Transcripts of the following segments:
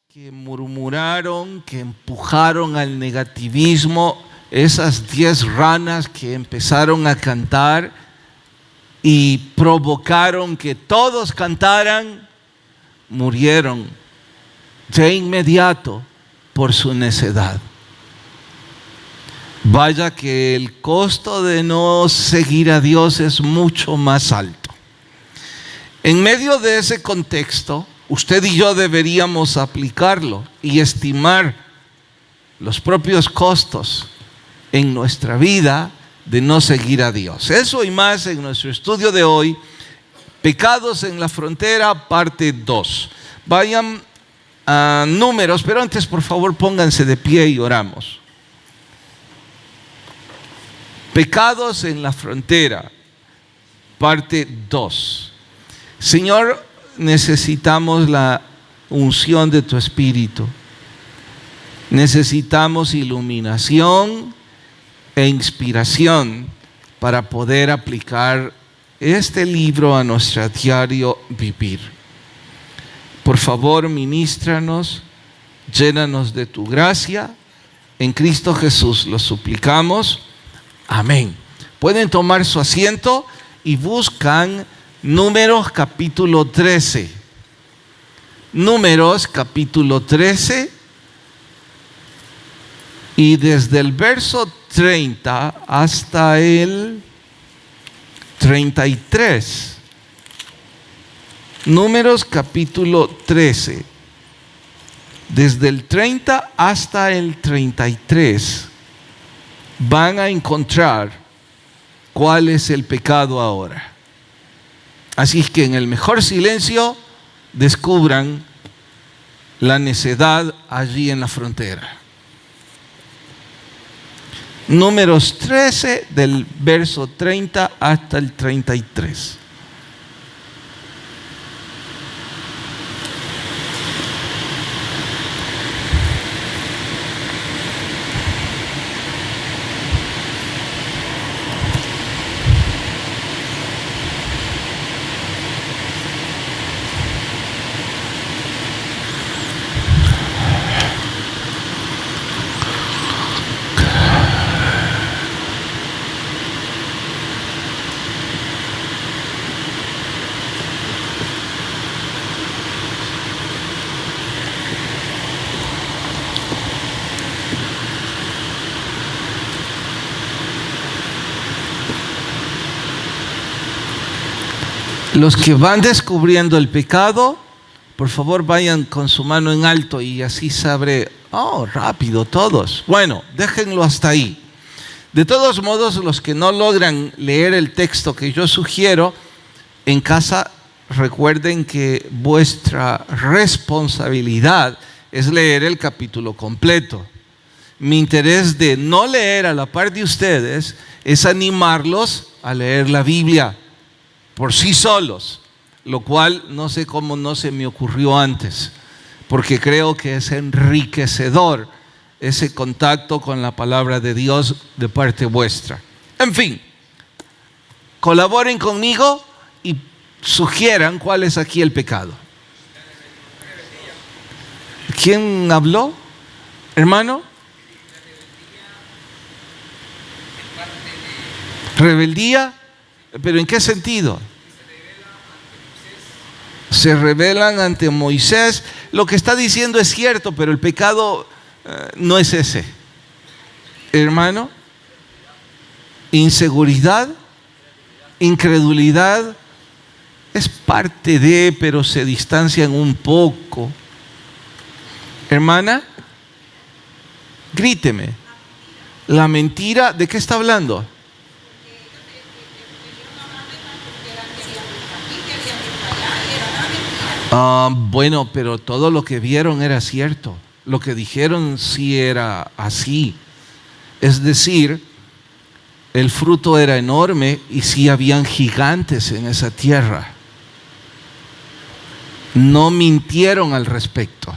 que murmuraron, que empujaron al negativismo, esas 10 ranas que empezaron a cantar y provocaron que todos cantaran, murieron de inmediato por su necedad. Vaya que el costo de no seguir a Dios es mucho más alto. En medio de ese contexto, usted y yo deberíamos aplicarlo y estimar los propios costos en nuestra vida de no seguir a Dios. Eso y más en nuestro estudio de hoy, Pecados en la Frontera, parte 2. Vayan a Números, pero antes por favor pónganse de pie y oramos. Pecados en la Frontera, parte 2. Señor, necesitamos la unción de tu Espíritu. Necesitamos iluminación e inspiración para poder aplicar este libro a nuestro diario vivir. Por favor, ministranos, llénanos de tu gracia. En Cristo Jesús lo suplicamos. Amén. Pueden tomar su asiento y buscan Números capítulo 13. Números capítulo 13. Y desde el verso 30 hasta el 33. Números capítulo 13. Desde el 30 hasta el 33 van a encontrar cuál es el pecado ahora. Así que en el mejor silencio descubran la necedad allí en la frontera. Números 13 del verso 30 hasta el 33. Los que van descubriendo el pecado, por favor vayan con su mano en alto y así sabré. Rápido todos. Bueno, déjenlo hasta ahí. De todos modos, los que no logran leer el texto que yo sugiero, en casa recuerden que vuestra responsabilidad es leer el capítulo completo. Mi interés de no leer a la par de ustedes es animarlos a leer la Biblia por sí solos, lo cual no sé cómo no se me ocurrió antes, porque creo que es enriquecedor ese contacto con la palabra de Dios de parte vuestra. En fin, colaboren conmigo y sugieran cuál es aquí el pecado. ¿Quién habló, hermano? Rebeldía. ¿Pero en qué sentido? Se rebelan ante Moisés. Lo que está diciendo es cierto, pero el pecado no es ese. Hermano, inseguridad, incredulidad, es parte de, pero se distancian un poco. Hermana, gríteme. La mentira, ¿de qué está hablando? Bueno, pero todo lo que vieron era cierto. Lo que dijeron sí era así. Es decir, el fruto era enorme y sí habían gigantes en esa tierra. No mintieron al respecto.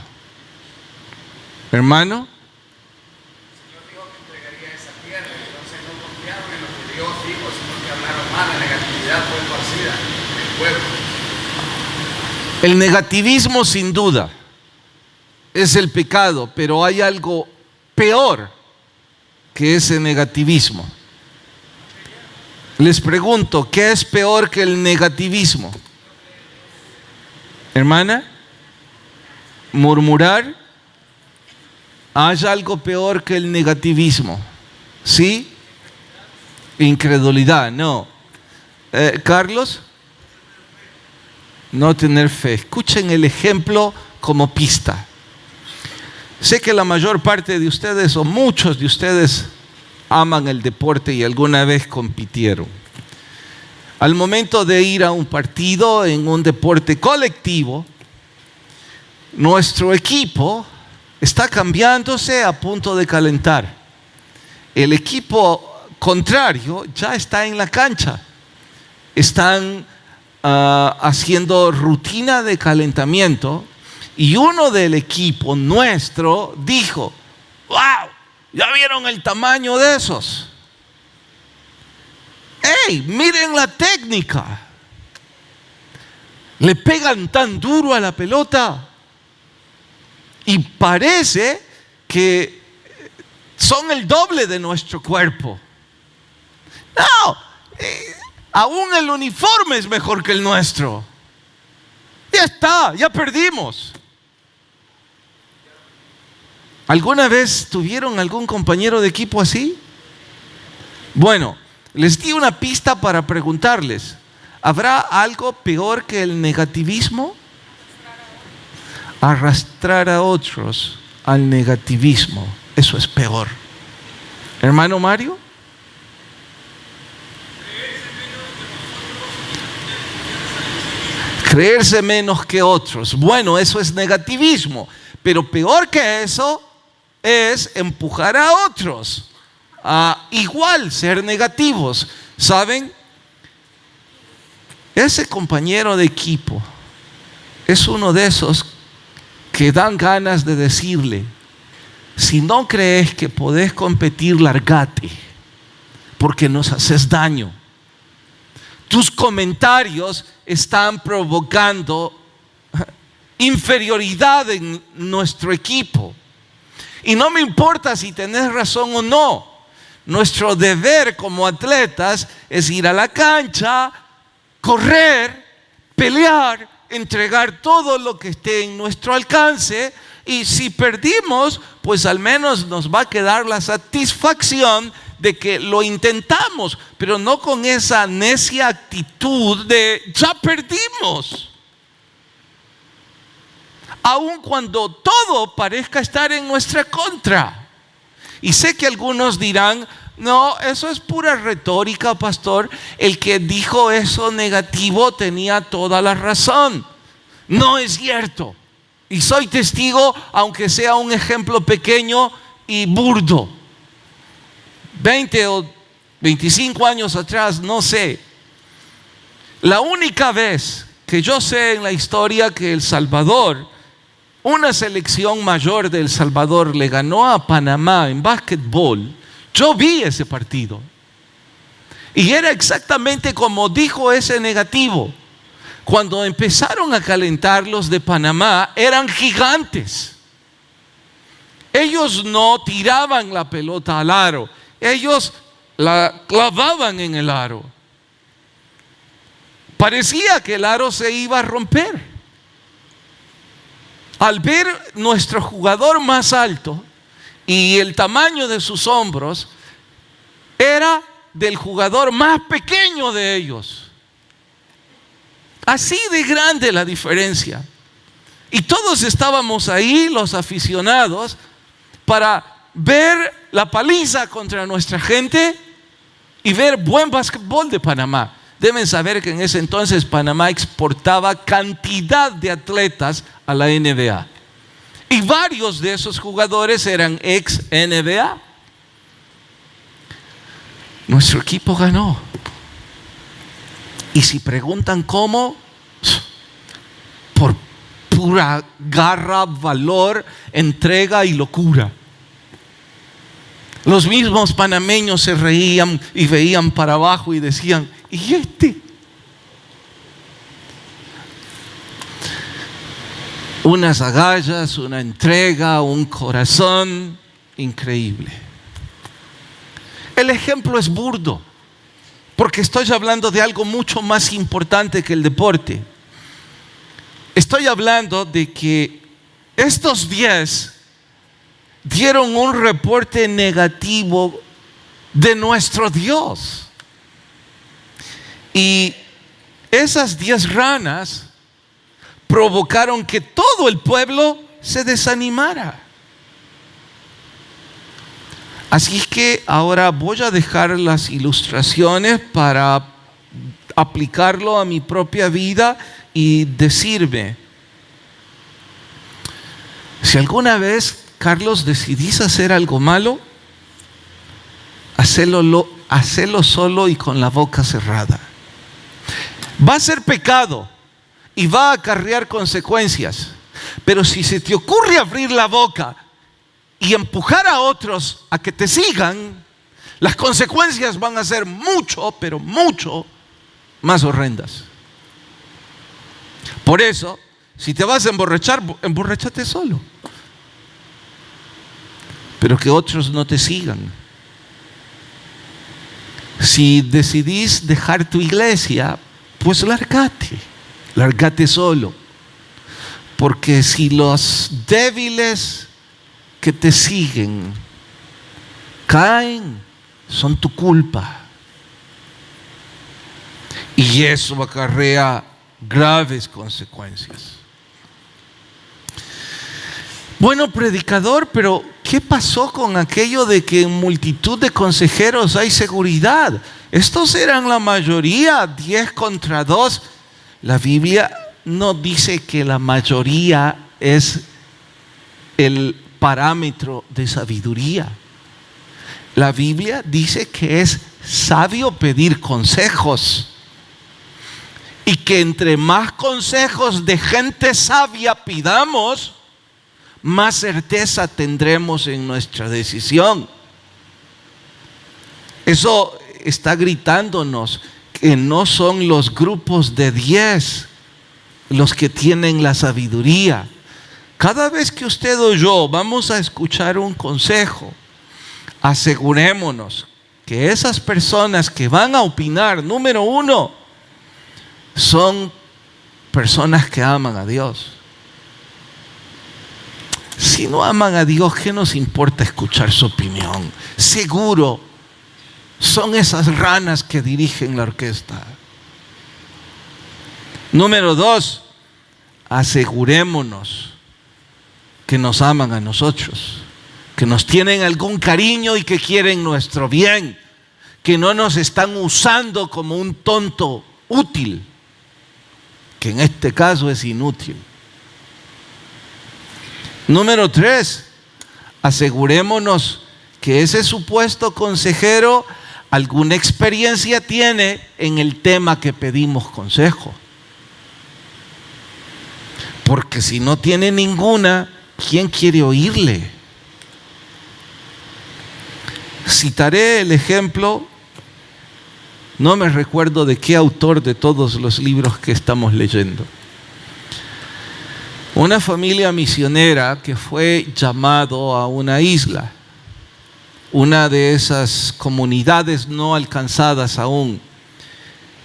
Hermano, el Señor dijo que entregaría esa tierra, entonces no confiaron en lo que Dios dijo, sino que hablaron mal. La negatividad fue esparcida en el pueblo. el negativismo sin duda, es el pecado, pero hay algo peor que ese negativismo. Les pregunto, ¿qué es peor que el negativismo? Hermana, murmurar. ¿Hay algo peor que el negativismo? ¿Sí? Incredulidad, no. Carlos, no tener fe. Escuchen el ejemplo como pista. Sé que la mayor parte de ustedes, o muchos de ustedes, aman el deporte y alguna vez compitieron. Al momento de ir a un partido en un deporte colectivo, nuestro equipo está cambiándose a punto de calentar. El equipo contrario ya está en la cancha. Están haciendo rutina de calentamiento y uno del equipo nuestro dijo: ¡Wow! ¿Ya vieron el tamaño de esos? ¡Ey! Miren la técnica. Le pegan tan duro a la pelota y parece que son el doble de nuestro cuerpo. No, aún el uniforme es mejor que el nuestro. Ya está, ya perdimos. ¿Alguna vez tuvieron algún compañero de equipo así? Bueno, les di una pista para preguntarles: ¿habrá algo peor que el negativismo? Arrastrar a otros al negativismo, eso es peor. Hermano Mario. Creerse menos que otros. Bueno, eso es negativismo, pero peor que eso es empujar a otros a igual ser negativos. ¿Saben? Ese compañero de equipo es uno de esos que dan ganas de decirle: si no crees que podés competir, largate, porque nos haces daño. Tus comentarios están provocando inferioridad en nuestro equipo. Y no me importa si tenés razón o no. Nuestro deber como atletas es ir a la cancha, correr, pelear, entregar todo lo que esté en nuestro alcance. Y si perdimos, pues al menos nos va a quedar la satisfacción de que lo intentamos, pero no con esa necia actitud de ya perdimos. Aun cuando todo parezca estar en nuestra contra. Y sé que algunos dirán: no, eso es pura retórica, pastor. El que dijo eso negativo tenía toda la razón. No es cierto. Y soy testigo, aunque sea un ejemplo pequeño y burdo. 20 o 25 años atrás, no sé. La única vez que yo sé en la historia que El Salvador, una selección mayor de El Salvador, le ganó a Panamá en básquetbol, yo vi ese partido. Y era exactamente como dijo ese negativo. Cuando empezaron a calentar los de Panamá, eran gigantes. Ellos no tiraban la pelota al aro, ellos la clavaban en el aro. Parecía que el aro se iba a romper. Al ver nuestro jugador más alto y el tamaño de sus hombros, era del jugador más pequeño de ellos. Así de grande la diferencia. Y todos estábamos ahí, los aficionados, para ver la paliza contra nuestra gente y ver buen básquetbol de Panamá. Deben saber que en ese entonces Panamá exportaba cantidad de atletas a la NBA. Y varios de esos jugadores eran ex NBA. Nuestro equipo ganó. Y si preguntan cómo, por pura garra, valor, entrega y locura. Los mismos panameños se reían y veían para abajo y decían: ¿y este? unas agallas, una entrega, un corazón increíble. El ejemplo es burdo, porque estoy hablando de algo mucho más importante que el deporte. Estoy hablando de que estos 10 dieron un reporte negativo de nuestro Dios. Y esas 10 ranas provocaron que todo el pueblo se desanimara. Así que ahora voy a dejar las ilustraciones para aplicarlo a mi propia vida y decirme: si alguna vez, Carlos, decidís hacer algo malo, hacelo solo y con la boca cerrada. Va a ser pecado y va a acarrear consecuencias. Pero si se te ocurre abrir la boca y empujar a otros a que te sigan, las consecuencias van a ser mucho, pero mucho más horrendas. Por eso, si te vas a emborrachar, emborráchate solo. Pero que otros no te sigan. Si decidís dejar tu iglesia, pues lárgate solo. Porque si los débiles que te siguen caen, son tu culpa. Y eso acarrea graves consecuencias. Bueno, predicador, pero ¿qué pasó con aquello de que en multitud de consejeros hay seguridad? Estos eran la mayoría, 10 contra 2. La Biblia no dice que la mayoría es el parámetro de sabiduría. La Biblia dice que es sabio pedir consejos, y que entre más consejos de gente sabia pidamos, más certeza tendremos en nuestra decisión. Eso está gritándonos que no son los grupos de 10 los que tienen la sabiduría. Cada vez que usted o yo vamos a escuchar un consejo, asegurémonos que esas personas que van a opinar, número 1, son personas que aman a Dios. Si no aman a Dios, ¿qué nos importa escuchar su opinión? Seguro son esas ranas que dirigen la orquesta. Número 2, asegurémonos que nos aman a nosotros, que nos tienen algún cariño y que quieren nuestro bien, que no nos están usando como un tonto útil, que en este caso es inútil. Número 3, asegurémonos que ese supuesto consejero alguna experiencia tiene en el tema que pedimos consejo. Porque si no tiene ninguna, ¿quién quiere oírle? Citaré el ejemplo, no me recuerdo de qué autor de todos los libros que estamos leyendo. Una familia misionera que fue llamado a una isla, una de esas comunidades no alcanzadas aún.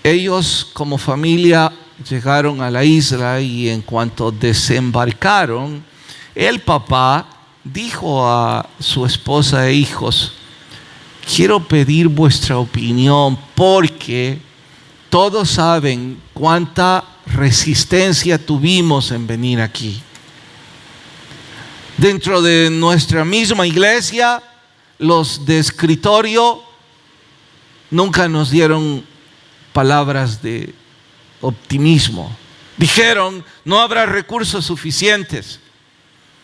Ellos como familia llegaron a la isla y en cuanto desembarcaron, el papá dijo a su esposa e hijos: quiero pedir vuestra opinión porque todos saben cuánta resistencia tuvimos en venir aquí. Dentro de nuestra misma iglesia, los de escritorio nunca nos dieron palabras de optimismo. Dijeron: no habrá recursos suficientes,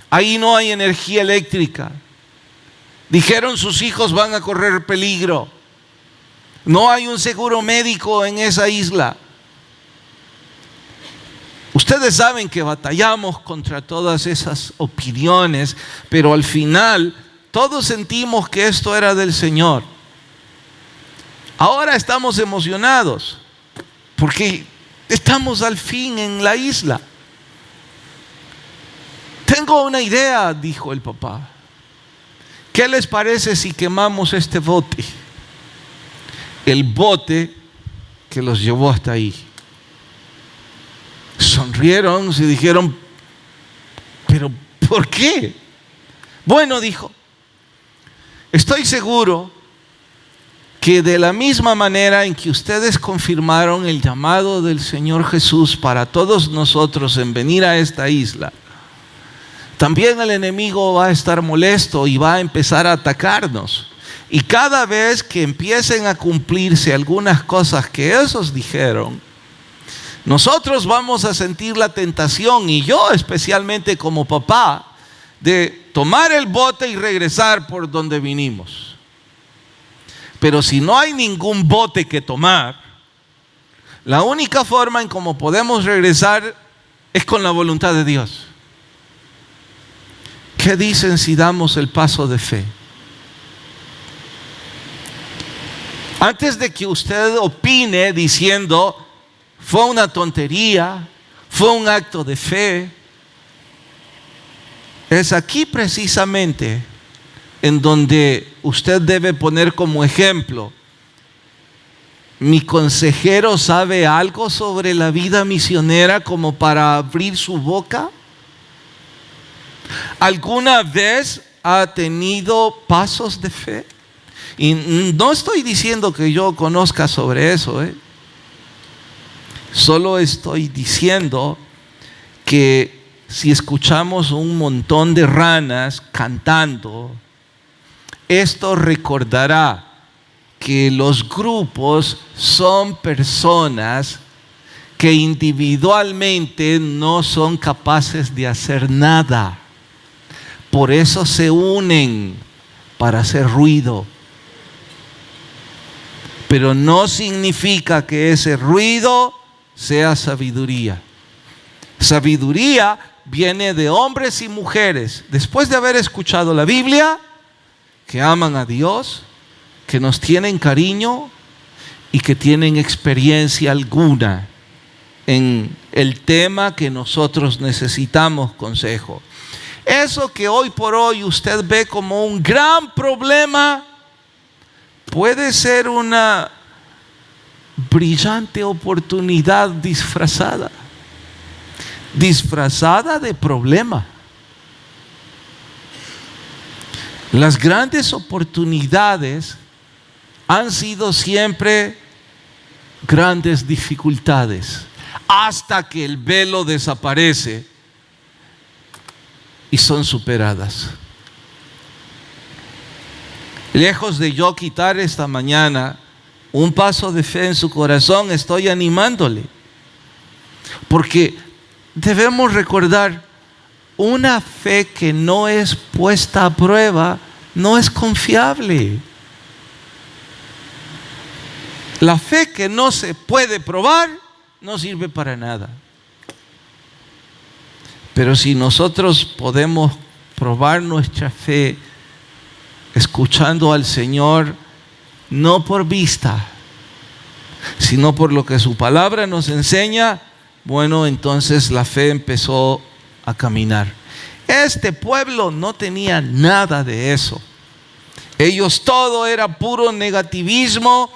ahí no hay energía eléctrica. Dijeron: sus hijos van a correr peligro, no hay un seguro médico en esa isla. Ustedes saben que batallamos contra todas esas opiniones, pero al final todos sentimos que esto era del Señor. Ahora estamos emocionados porque estamos al fin en la isla. Tengo una idea, dijo el papá. ¿Qué les parece si quemamos este bote? El bote que los llevó hasta ahí. Sonrieron y dijeron, ¿pero por qué? Bueno, dijo, estoy seguro que de la misma manera en que ustedes confirmaron el llamado del Señor Jesús para todos nosotros en venir a esta isla, también el enemigo va a estar molesto y va a empezar a atacarnos. Y cada vez que empiecen a cumplirse algunas cosas que esos dijeron, nosotros vamos a sentir la tentación, y yo especialmente como papá, de tomar el bote y regresar por donde vinimos. Pero si no hay ningún bote que tomar, la única forma en cómo podemos regresar es con la voluntad de Dios. ¿Qué dicen si damos el paso de fe? Antes de que usted opine diciendo, fue una tontería, fue un acto de fe, es aquí precisamente en donde usted debe poner como ejemplo: ¿mi consejero sabe algo sobre la vida misionera como para abrir su boca? ¿Alguna vez ha tenido pasos de fe? Y no estoy diciendo que yo conozca sobre eso, Solo estoy diciendo que si escuchamos un montón de ranas cantando, esto recordará que los grupos son personas que individualmente no son capaces de hacer nada. Por eso se unen para hacer ruido. Pero no significa que ese ruido sea sabiduría. Sabiduría viene de hombres y mujeres, después de haber escuchado la Biblia, que aman a Dios, que nos tienen cariño y que tienen experiencia alguna en el tema que nosotros necesitamos consejo. Eso que hoy por hoy usted ve como un gran problema puede ser una brillante oportunidad disfrazada de problema. Las grandes oportunidades han sido siempre grandes dificultades, hasta que el velo desaparece y son superadas. Lejos de yo quitar esta mañana un paso de fe en su corazón, estoy animándole, porque debemos recordar, una fe que no es puesta a prueba no es confiable. La fe que no se puede probar no sirve para nada. Pero si nosotros podemos probar nuestra fe escuchando al Señor, no por vista, sino por lo que su palabra nos enseña, bueno, entonces la fe empezó a caminar. Este pueblo no tenía nada de eso. Ellos todo era puro negativismo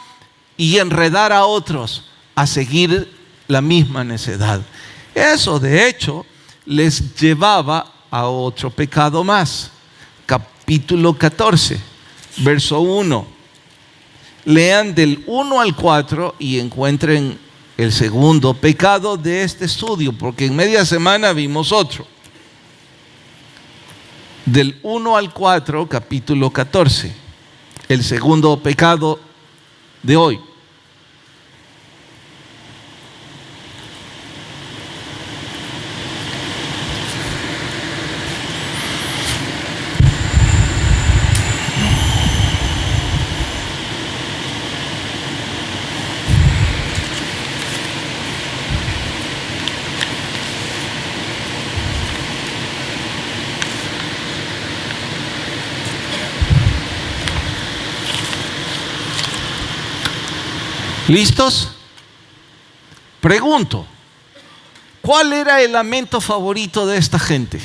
y enredar a otros a seguir la misma necedad. Eso de hecho les llevaba a otro pecado más. Capítulo 14, verso 1. Lean del 1 al 4 y encuentren el segundo pecado de este estudio, porque en media semana vimos otro. Del 1 al 4, capítulo 14, el segundo pecado de hoy. ¿Listos? Pregunto, ¿cuál era el lamento favorito de esta gente?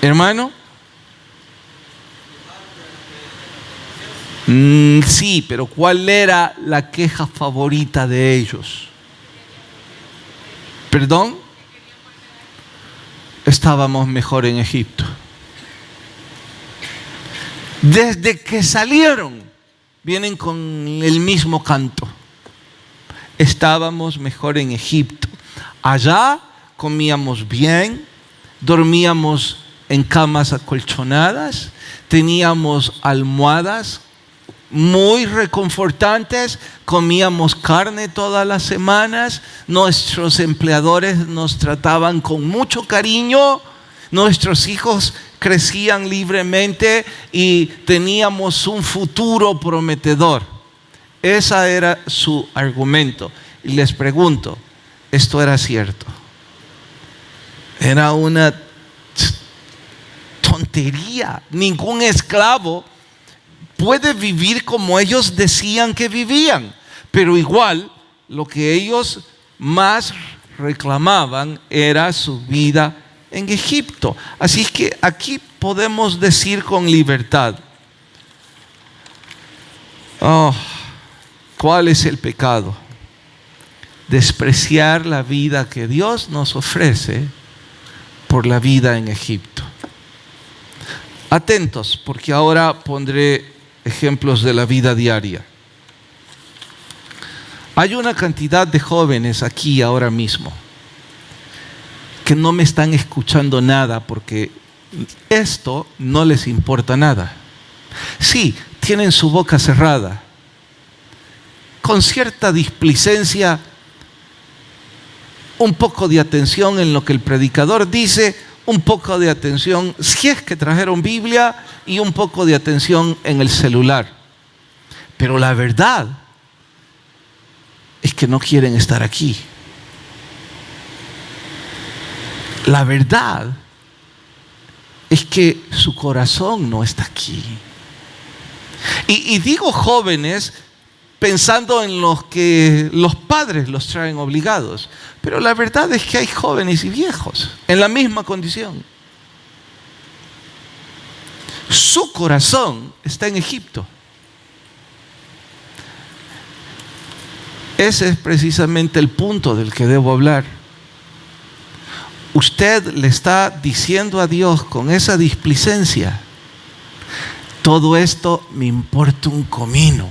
Hermano. Sí, pero ¿cuál era la queja favorita de ellos? ¿Perdón? Estábamos mejor en Egipto. Desde que salieron, vienen con el mismo canto. Estábamos mejor en Egipto. Allá comíamos bien, dormíamos en camas acolchonadas, teníamos almohadas muy reconfortantes, comíamos carne todas las semanas, nuestros empleadores nos trataban con mucho cariño, nuestros hijos crecían libremente y teníamos un futuro prometedor. Ese era su argumento. Y les pregunto, ¿esto era cierto? Era una tontería. Ningún esclavo puede vivir como ellos decían que vivían, pero igual lo que ellos más reclamaban era su vida en Egipto. Así que aquí podemos decir con libertad, ¿cuál es el pecado? Despreciar la vida que Dios nos ofrece por la vida en Egipto. Atentos, porque ahora pondré ejemplos de la vida diaria. Hay una cantidad de jóvenes aquí ahora mismo que no me están escuchando nada porque esto no les importa nada. Sí, tienen su boca cerrada, con cierta displicencia, un poco de atención en lo que el predicador dice, un poco de atención, si es que trajeron Biblia, y un poco de atención en el celular. Pero la verdad es que no quieren estar aquí. La verdad es que su corazón no está aquí. Y digo jóvenes pensando en los que los padres los traen obligados. Pero la verdad es que hay jóvenes y viejos en la misma condición. Su corazón está en Egipto. Ese es precisamente el punto del que debo hablar. Usted le está diciendo a Dios con esa displicencia: todo esto me importa un comino.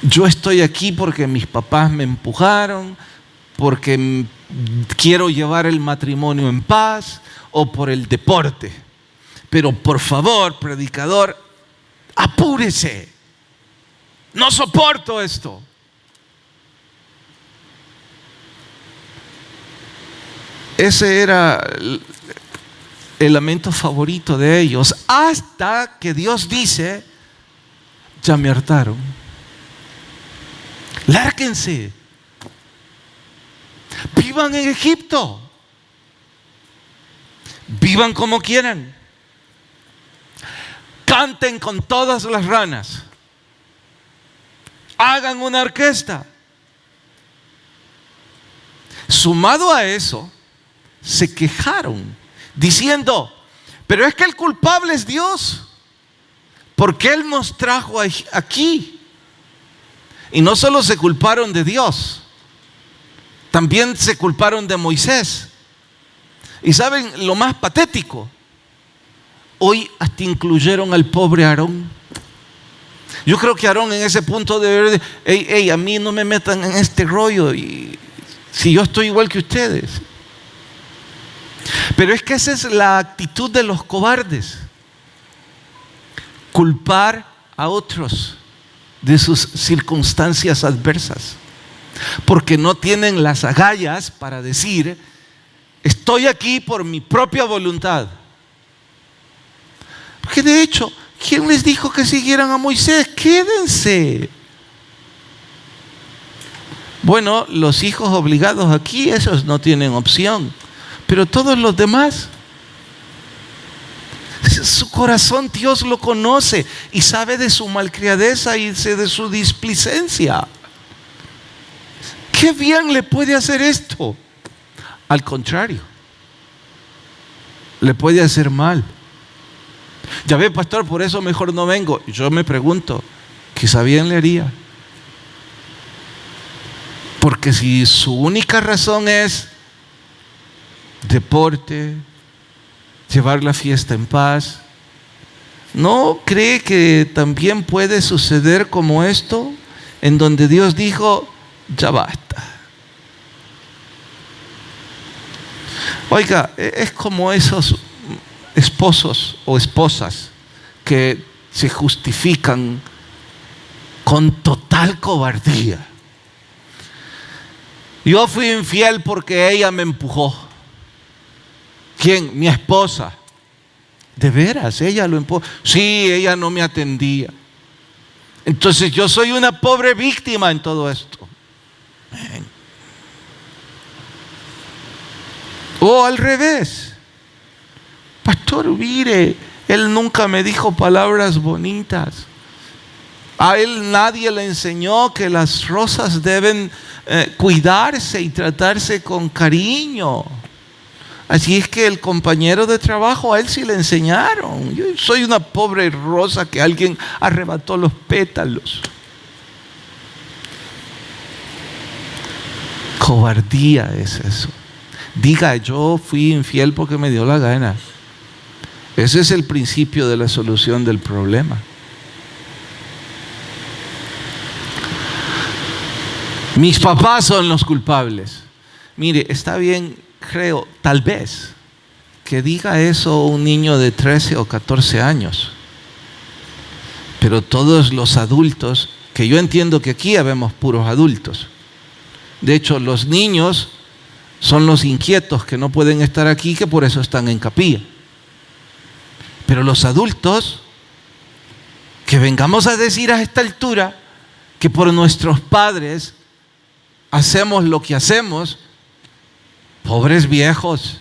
Yo estoy aquí porque mis papás me empujaron, porque quiero llevar el matrimonio en paz o por el deporte. Pero por favor, predicador, apúrese. No soporto esto. Ese era el lamento favorito de ellos, hasta que Dios dice: ya me hartaron. Lárguense. Vivan en Egipto. Vivan como quieran. Canten con todas las ranas. Hagan una orquesta. Sumado a eso, se quejaron diciendo: pero es que el culpable es Dios, porque Él nos trajo aquí. Y no solo se culparon de Dios, también se culparon de Moisés. Y ¿saben lo más patético? Hoy hasta incluyeron al pobre Aarón. Yo creo que Aarón en ese punto debe decir: a mí no me metan en este rollo, y si yo estoy igual que ustedes. Pero es que esa es la actitud de los cobardes: culpar a otros de sus circunstancias adversas, porque no tienen las agallas para decir: estoy aquí por mi propia voluntad. Porque de hecho, ¿quién les dijo que siguieran a Moisés? Quédense. Bueno, los hijos obligados aquí, esos no tienen opción, pero todos los demás, su corazón Dios lo conoce y sabe de su malcriadeza y de su displicencia. ¿Qué bien le puede hacer esto? Al contrario, le puede hacer mal. Ya ve, pastor, por eso mejor no vengo. Yo me pregunto, quizá bien le haría. Porque si su única razón es deporte, llevar la fiesta en paz, ¿no cree que también puede suceder como esto? En donde Dios dijo, ya basta. Oiga, es como esos esposos o esposas que se justifican con total cobardía. Yo fui infiel porque ella me empujó. ¿Quién? Mi esposa. ¿De veras? ¿Ella lo empujó? Sí, ella no me atendía. Entonces yo soy una pobre víctima en todo esto. O al revés. Pastor, mire, él nunca me dijo palabras bonitas. A él nadie le enseñó que las rosas deben cuidarse y tratarse con cariño. Así es que el compañero de trabajo, a él sí le enseñaron. Yo soy una pobre rosa que alguien arrebató los pétalos. Cobardía es eso. Diga, yo fui infiel porque me dio la gana. Ese es el principio de la solución del problema. Mis papás son los culpables. Mire, está bien, creo, tal vez, que diga eso un niño de 13 o 14 años. Pero todos los adultos, que yo entiendo que aquí habemos puros adultos. De hecho, los niños son los inquietos que no pueden estar aquí, que por eso están en capilla. Pero los adultos, que vengamos a decir a esta altura que por nuestros padres hacemos lo que hacemos, pobres viejos,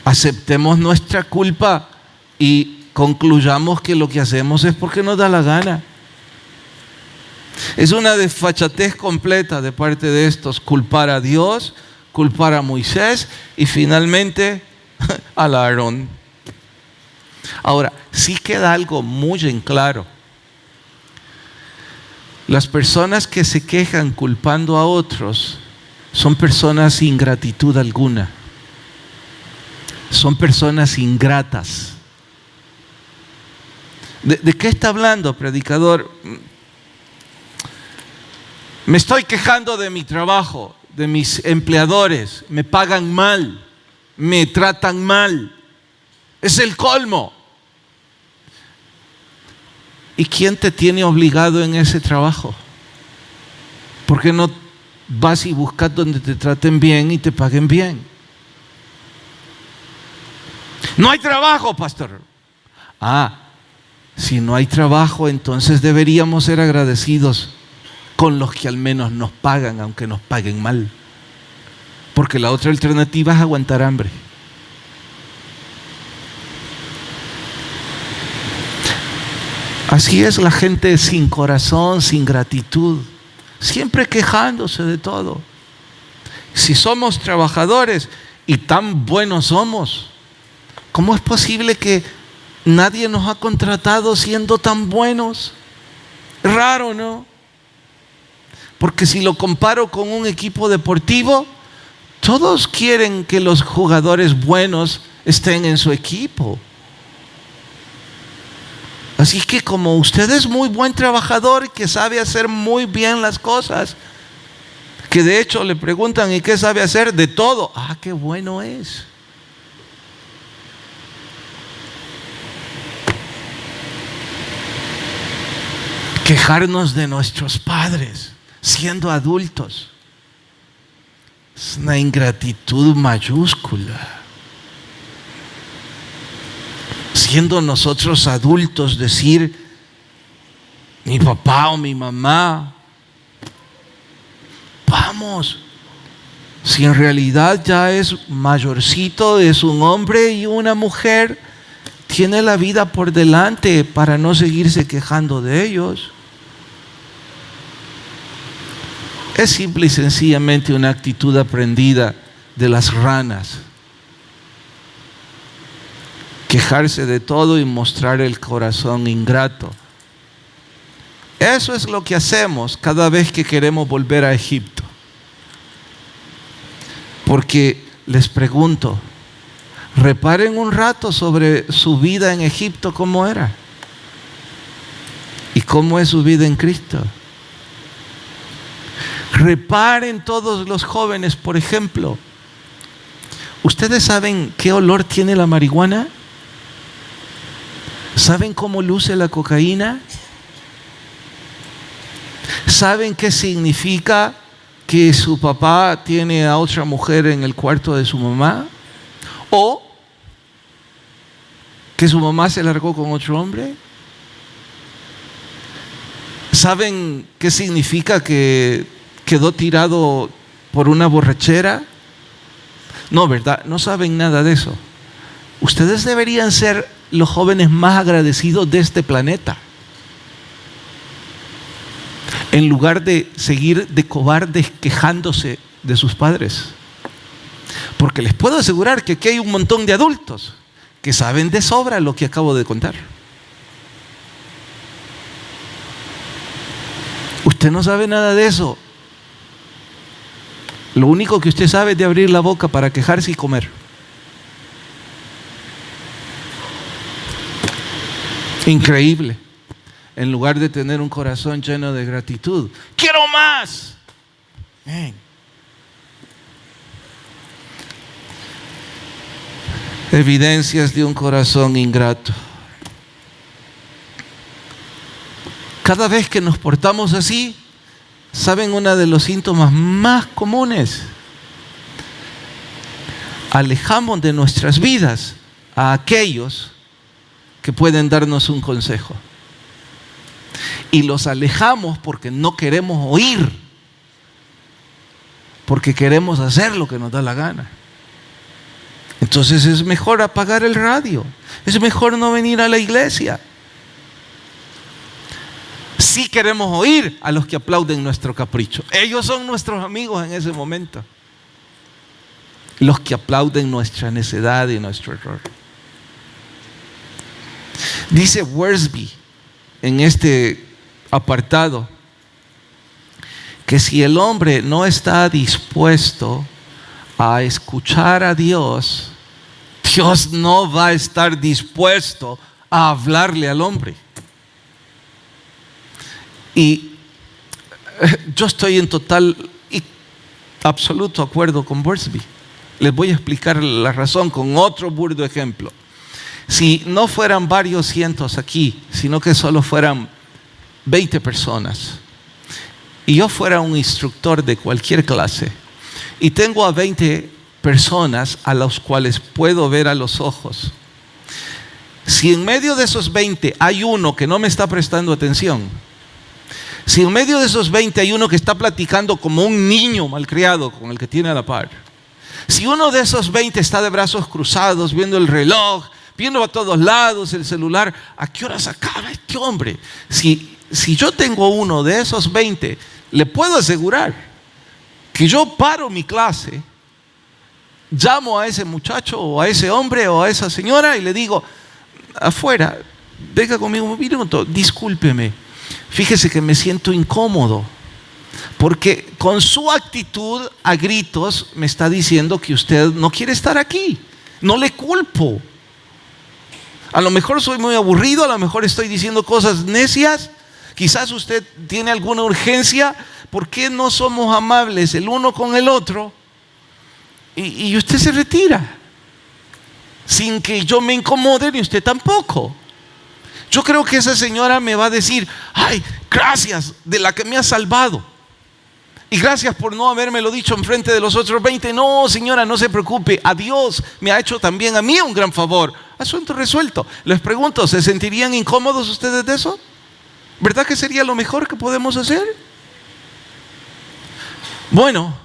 aceptemos nuestra culpa y concluyamos que lo que hacemos es porque nos da la gana. Es una desfachatez completa de parte de estos, culpar a Dios, culpar a Moisés y finalmente a Aarón. Ahora, sí queda algo muy en claro. Las personas que se quejan culpando a otros son personas sin gratitud alguna. Son personas ingratas. ¿De qué está hablando, predicador? Me estoy quejando de mi trabajo, de mis empleadores. Me pagan mal, me tratan mal. Es el colmo. ¿Y quién te tiene obligado en ese trabajo? ¿Por qué no vas y buscas donde te traten bien y te paguen bien? No hay trabajo, pastor. Si no hay trabajo, entonces deberíamos ser agradecidos con los que al menos nos pagan, aunque nos paguen mal. Porque la otra alternativa es aguantar hambre. Así es la gente sin corazón, sin gratitud, siempre quejándose de todo. Si somos trabajadores y tan buenos somos, ¿cómo es posible que nadie nos ha contratado siendo tan buenos? Raro, ¿no? Porque si lo comparo con un equipo deportivo, todos quieren que los jugadores buenos estén en su equipo. Así que como usted es muy buen trabajador y que sabe hacer muy bien las cosas, que de hecho le preguntan ¿y qué sabe hacer? De todo. ¡Qué bueno es! Quejarnos de nuestros padres siendo adultos es una ingratitud mayúscula. Siendo nosotros adultos, decir mi papá o mi mamá, vamos, si en realidad ya es mayorcito, es un hombre y una mujer, tiene la vida por delante para no seguirse quejando de ellos. Es simple y sencillamente una actitud aprendida de las ranas. quejarse de todo y mostrar el corazón ingrato. Eso es lo que hacemos cada vez que queremos volver a Egipto. Porque les pregunto, reparen un rato sobre su vida en Egipto, ¿cómo era? ¿Y cómo es su vida en Cristo? Reparen todos los jóvenes, por ejemplo. ¿Ustedes saben qué olor tiene la marihuana? ¿Saben cómo luce la cocaína? ¿Saben qué significa que su papá tiene a otra mujer en el cuarto de su mamá? ¿O que su mamá se largó con otro hombre? ¿Saben qué significa que quedó tirado por una borrachera? No, ¿verdad? No saben nada de eso. Ustedes deberían ser los jóvenes más agradecidos de este planeta. En lugar de seguir de cobardes quejándose de sus padres. Porque les puedo asegurar que aquí hay un montón de adultos que saben de sobra lo que acabo de contar. Usted no sabe nada de eso. Lo único que usted sabe es de abrir la boca para quejarse y comer. Increíble. En lugar de tener un corazón lleno de gratitud. ¡Quiero más! Bien. Evidencias de un corazón ingrato. Cada vez que nos portamos así, ¿saben uno de los síntomas más comunes? Alejamos de nuestras vidas a aquellos que pueden darnos un consejo. Y los alejamos porque no queremos oír, porque queremos hacer lo que nos da la gana. Entonces es mejor apagar el radio, es mejor no venir a la iglesia. Sí queremos oír a los que aplauden nuestro capricho. Ellos son nuestros amigos en ese momento. Los que aplauden nuestra necedad y nuestro error. Dice Wiersbe en este apartado que si el hombre no está dispuesto a escuchar a Dios, Dios no va a estar dispuesto a hablarle al hombre. Y yo estoy en total y absoluto acuerdo con Wiersbe. Les voy a explicar la razón con otro burdo ejemplo. Si no fueran varios cientos aquí, sino que solo fueran 20 personas, y yo fuera un instructor de cualquier clase, y tengo a 20 personas a las cuales puedo ver a los ojos, si en medio de esos 20 hay uno que no me está prestando atención, si en medio de esos 20 hay uno que está platicando como un niño malcriado con el que tiene a la par, si uno de esos 20 está de brazos cruzados, viendo el reloj, viendo a todos lados el celular, ¿a qué horas acaba este hombre? Si yo tengo uno de esos 20, le puedo asegurar que yo paro mi clase, llamo a ese muchacho o a ese hombre o a esa señora y le digo, afuera, venga conmigo un minuto, discúlpeme, fíjese que me siento incómodo, porque con su actitud a gritos me está diciendo que usted no quiere estar aquí. No le culpo. A lo mejor soy muy aburrido, a lo mejor estoy diciendo cosas necias, quizás usted tiene alguna urgencia. ¿Por qué no somos amables el uno con el otro? Y usted se retira, sin que yo me incomode ni usted tampoco. Yo creo que esa señora me va a decir, ay, gracias de la que me ha salvado. Y gracias por no habérmelo dicho en frente de los otros 20. No, señora, no se preocupe. A Dios me ha hecho también a mí un gran favor. Asunto resuelto. Les pregunto, ¿se sentirían incómodos ustedes de eso? ¿Verdad que sería lo mejor que podemos hacer? Bueno,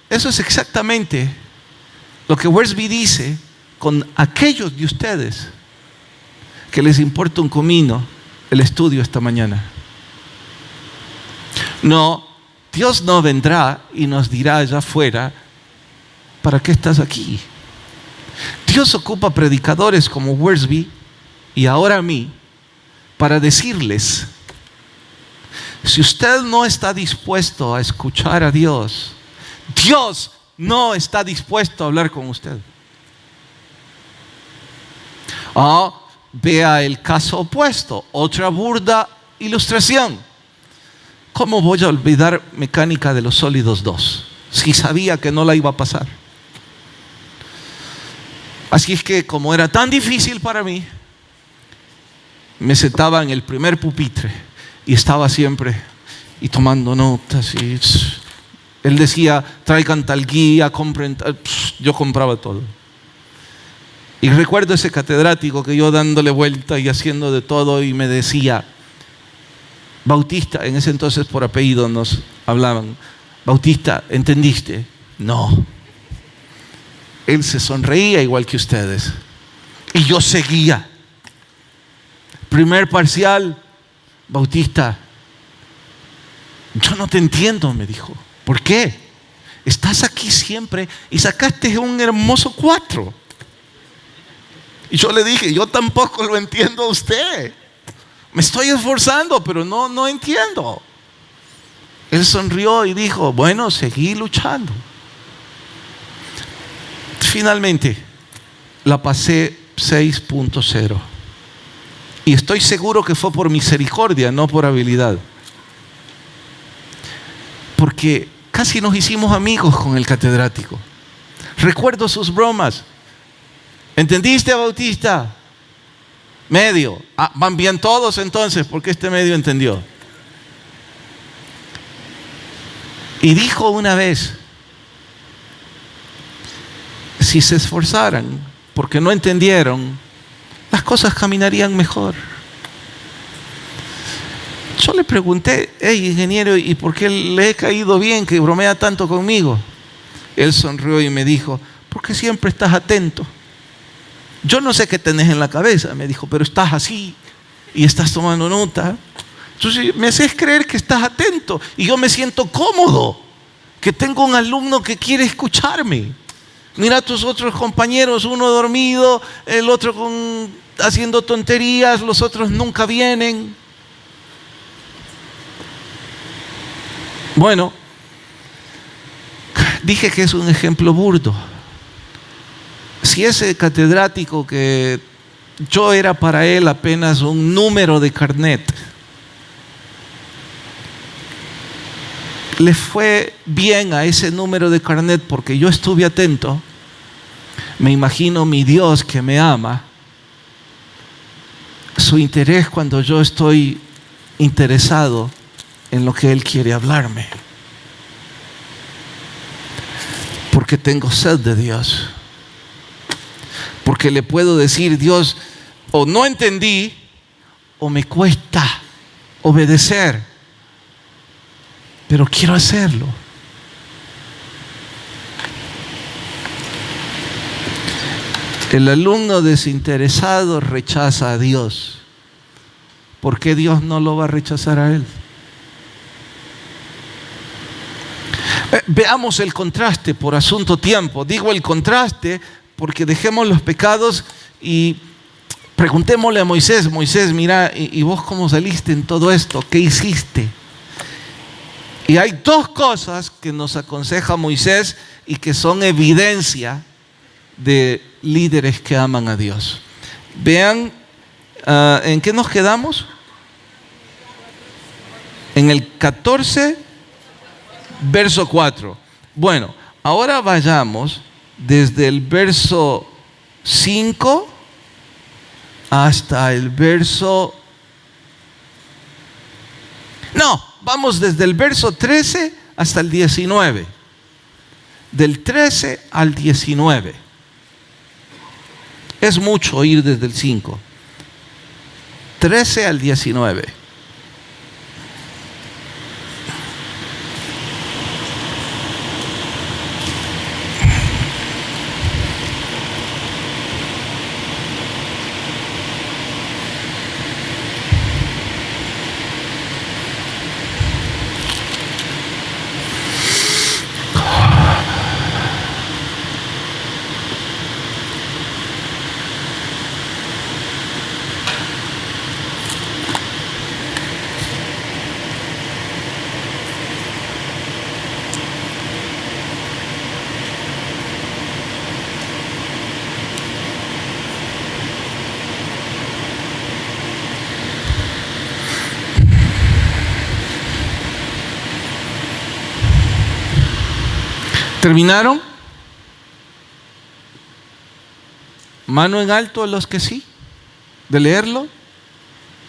eso es exactamente lo que Wiersbe dice con aquellos de ustedes que les importa un comino el estudio esta mañana. No, Dios no vendrá y nos dirá allá afuera, ¿para qué estás aquí? Dios ocupa predicadores como Worsby y ahora a mí para decirles: si usted no está dispuesto a escuchar a Dios, Dios no está dispuesto a hablar con usted. Vea el caso opuesto, otra burda ilustración. ¿Cómo voy a olvidar Mecánica de los Sólidos 2? Si sabía que no la iba a pasar. Así es que, como era tan difícil para mí, me sentaba en el primer pupitre y estaba siempre y tomando notas. Y él decía: traigan tal guía, compren tal. Yo compraba todo. Y recuerdo ese catedrático que yo dándole vuelta y haciendo de todo, y me decía: Bautista, en ese entonces por apellido nos hablaban: Bautista, ¿entendiste? No. Él se sonreía igual que ustedes y yo seguía. Primer parcial: Bautista, yo no te entiendo, me dijo. ¿Por qué? Estás aquí siempre y sacaste un hermoso 4. Y yo le dije: yo tampoco lo entiendo a usted. Me estoy esforzando, pero no entiendo. Él sonrió y dijo: bueno, seguí luchando. Finalmente la pasé 6.0. Y estoy seguro que fue por misericordia, no por habilidad. Porque casi nos hicimos amigos con el catedrático. Recuerdo sus bromas. ¿Entendiste, Bautista? Medio. Van bien todos entonces, porque este medio entendió. Y dijo una vez: si se esforzaran, porque no entendieron, las cosas caminarían mejor. Yo le pregunté: hey, ingeniero, ¿y por qué le he caído bien que bromea tanto conmigo? Él sonrió y me dijo: porque siempre estás atento. Yo no sé qué tenés en la cabeza, me dijo, pero estás así y estás tomando nota. Entonces me haces creer que estás atento y yo me siento cómodo, que tengo un alumno que quiere escucharme. Mira a tus otros compañeros, uno dormido, el otro haciendo tonterías, los otros nunca vienen. Bueno, dije que es un ejemplo burdo. Si ese catedrático, que yo era para él apenas un número de carnet, le fue bien a ese número de carnet porque yo estuve atento, me imagino mi Dios que me ama, su interés cuando yo estoy interesado en lo que Él quiere hablarme. Porque tengo sed de Dios. Porque le puedo decir: Dios, o no entendí o me cuesta obedecer, pero quiero hacerlo. El alumno desinteresado rechaza a Dios. ¿Por qué Dios no lo va a rechazar a él? Veamos el contraste por asunto tiempo. Digo el contraste porque dejemos los pecados y preguntémosle a Moisés: Moisés, mira, ¿y vos cómo saliste en todo esto? ¿Qué hiciste? Y hay dos cosas que nos aconseja Moisés y que son evidencia de líderes que aman a Dios. Vean, ¿en qué nos quedamos? En el 14, verso 4. Bueno, ahora vayamos desde el verso 5 hasta el verso... No, vamos desde el verso 13 hasta el 19. Del 13 al 19. Es mucho ir desde el 5. 13 al 19. ¿Terminaron? Mano en alto a los que sí, de leerlo.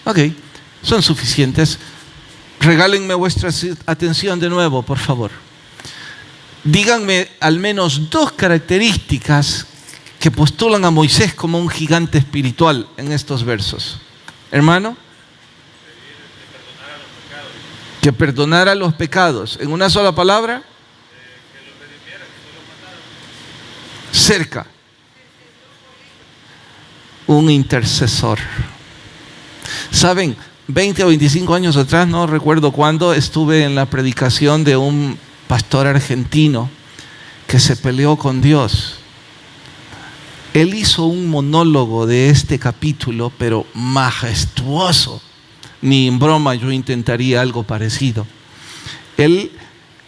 Ok, son suficientes. Regálenme vuestra atención de nuevo, por favor. Díganme al menos 2 características que postulan a Moisés como un gigante espiritual en estos versos. Hermano, que perdonara los pecados. ¿En una sola palabra? Que los redimiera, que no los mataron. Cerca. Un intercesor. ¿Saben? 20 o 25 años atrás, no recuerdo cuándo, estuve en la predicación de un pastor argentino que se peleó con Dios. Él hizo un monólogo de este capítulo, pero majestuoso. Ni en broma yo intentaría algo parecido. Él,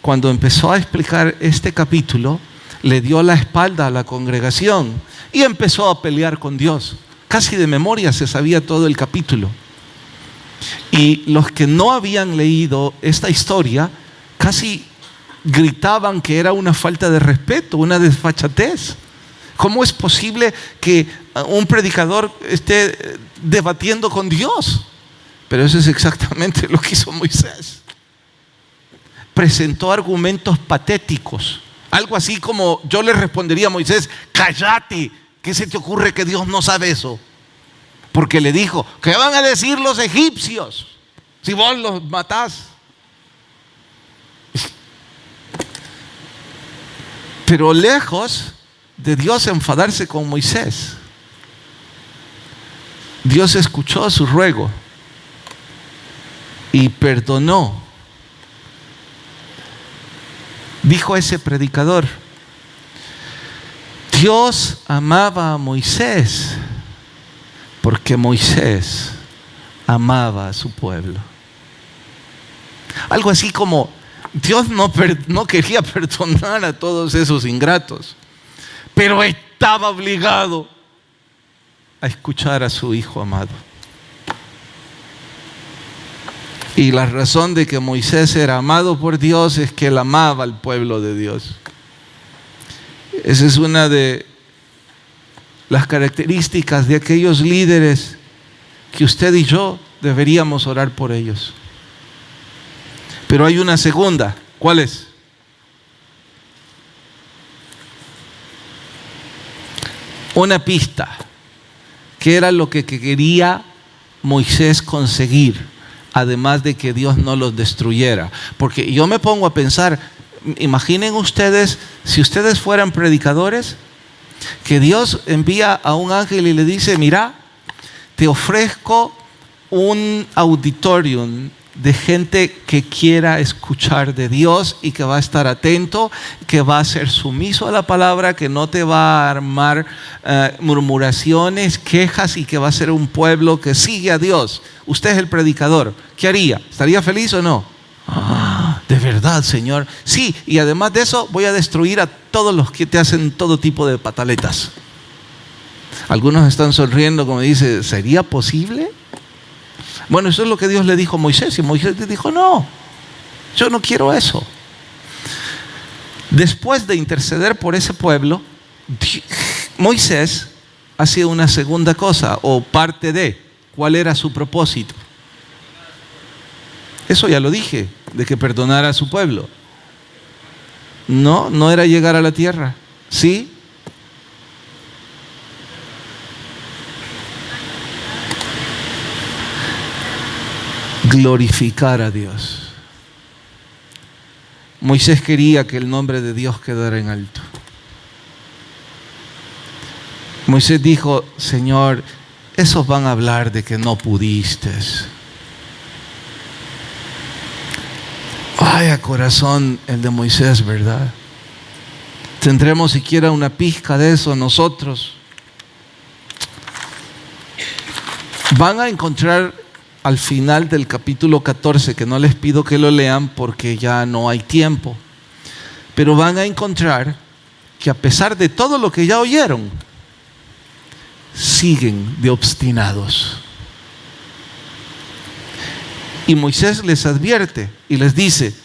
cuando empezó a explicar este capítulo, le dio la espalda a la congregación y empezó a pelear con Dios. Casi de memoria se sabía todo el capítulo. Y los que no habían leído esta historia casi gritaban que era una falta de respeto, una desfachatez. ¿Cómo es posible que un predicador esté debatiendo con Dios? Pero eso es exactamente lo que hizo Moisés. Presentó argumentos patéticos. Algo así como yo le respondería a Moisés: cállate, ¿qué se te ocurre que Dios no sabe eso? Porque le dijo: ¿qué van a decir los egipcios si vos los matás? Pero lejos de Dios enfadarse con Moisés, Dios escuchó su ruego y perdonó. Dijo ese predicador: Dios amaba a Moisés porque Moisés amaba a su pueblo. Algo así como Dios no quería perdonar a todos esos ingratos, pero estaba obligado a escuchar a su hijo amado. Y la razón de que Moisés era amado por Dios es que él amaba al pueblo de Dios. Esa es una de las características de aquellos líderes que usted y yo deberíamos orar por ellos. Pero hay una segunda. ¿Cuál es? Una pista. ¿Qué era lo que quería Moisés conseguir? Además de que Dios no los destruyera. Porque yo me pongo a pensar, imaginen ustedes, si ustedes fueran predicadores, que Dios envía a un ángel y le dice: mira, te ofrezco un auditorium de gente que quiera escuchar de Dios y que va a estar atento, que va a ser sumiso a la palabra, que no te va a armar murmuraciones, quejas, y que va a ser un pueblo que sigue a Dios. Usted es el predicador. ¿Qué haría? ¿Estaría feliz o no? ¿De verdad, Señor? Sí, y además de eso voy a destruir a todos los que te hacen todo tipo de pataletas. Algunos están sonriendo como dice: ¿sería posible? Bueno, eso es lo que Dios le dijo a Moisés, y Moisés le dijo: no, yo no quiero eso. Después de interceder por ese pueblo, Moisés hacía una segunda cosa, o parte de. ¿Cuál era su propósito? Eso ya lo dije, de que perdonara a su pueblo. No era llegar a la tierra. ¿Sí? Glorificar a Dios. Moisés quería que el nombre de Dios quedara en alto. Moisés dijo: Señor, esos van a hablar de que no pudiste. Vaya corazón el de Moisés, ¿verdad? ¿Tendremos siquiera una pizca de eso nosotros? Van a encontrar al final del capítulo 14, que no les pido que lo lean porque ya no hay tiempo, pero van a encontrar que a pesar de todo lo que ya oyeron, siguen de obstinados. Y Moisés les advierte y les dice: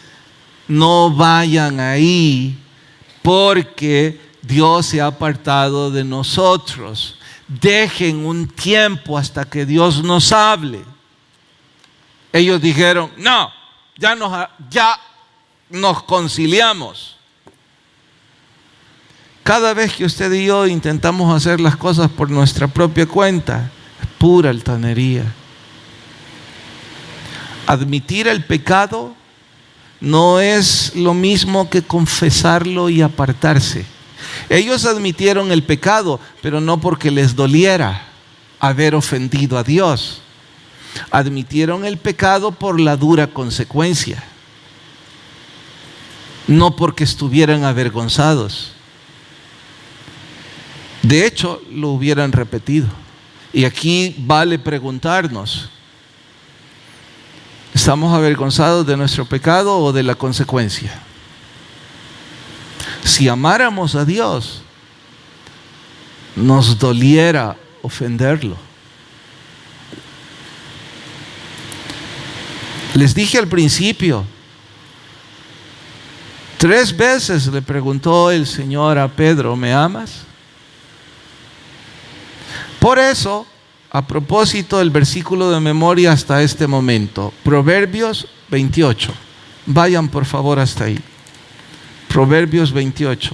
no vayan ahí porque Dios se ha apartado de nosotros. Dejen un tiempo hasta que Dios nos hable. Ellos dijeron, no, ya nos conciliamos. Cada vez que usted y yo intentamos hacer las cosas por nuestra propia cuenta, es pura altanería. Admitir el pecado no es lo mismo que confesarlo y apartarse. Ellos admitieron el pecado, pero no porque les doliera haber ofendido a Dios. Admitieron el pecado por la dura consecuencia, no porque estuvieran avergonzados. De hecho, lo hubieran repetido. Y aquí vale preguntarnos, ¿estamos avergonzados de nuestro pecado o de la consecuencia? Si amáramos a Dios, nos doliera ofenderlo. Les dije al principio, 3 veces le preguntó el Señor a Pedro, ¿me amas? Por eso, a propósito del versículo de memoria hasta este momento, Proverbios 28. Vayan por favor hasta ahí. Proverbios 28.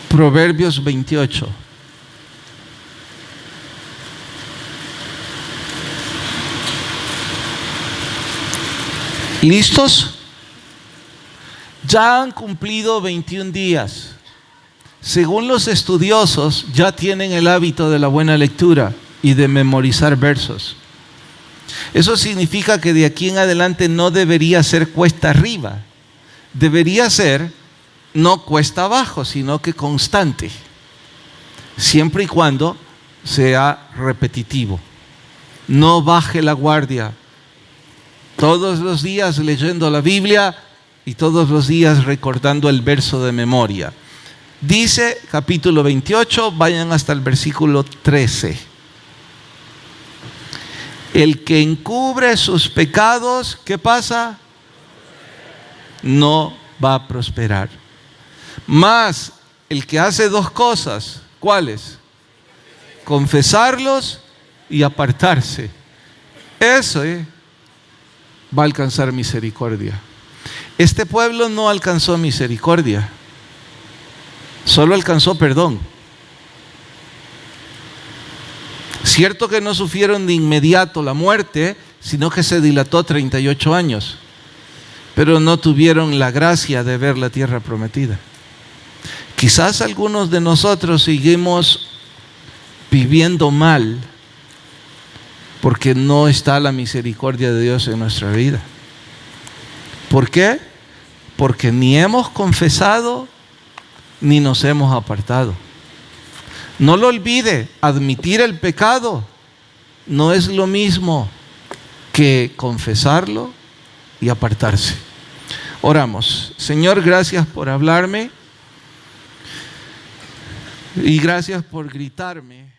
Proverbios 28. ¿Listos? Ya han cumplido 21 días. Según los estudiosos, ya tienen el hábito de la buena lectura y de memorizar versos. Eso significa que de aquí en adelante no debería ser cuesta arriba. Debería ser no cuesta abajo, sino que constante. Siempre y cuando sea repetitivo. No baje la guardia. Todos los días leyendo la Biblia y todos los días recordando el verso de memoria. Dice capítulo 28, vayan hasta el versículo 13. El que encubre sus pecados, ¿qué pasa? No va a prosperar. Mas el que hace 2 cosas, ¿cuáles? Confesarlos y apartarse. Eso va a alcanzar misericordia. Este pueblo no alcanzó misericordia, solo alcanzó perdón. Cierto que no sufrieron de inmediato la muerte, sino que se dilató 38 años, pero no tuvieron la gracia de ver la tierra prometida. Quizás algunos de nosotros seguimos viviendo mal porque no está la misericordia de Dios en nuestra vida. ¿Por qué? Porque ni hemos confesado ni nos hemos apartado. No lo olvide, admitir el pecado no es lo mismo que confesarlo y apartarse. Oramos. Señor, gracias por hablarme y gracias por gritarme.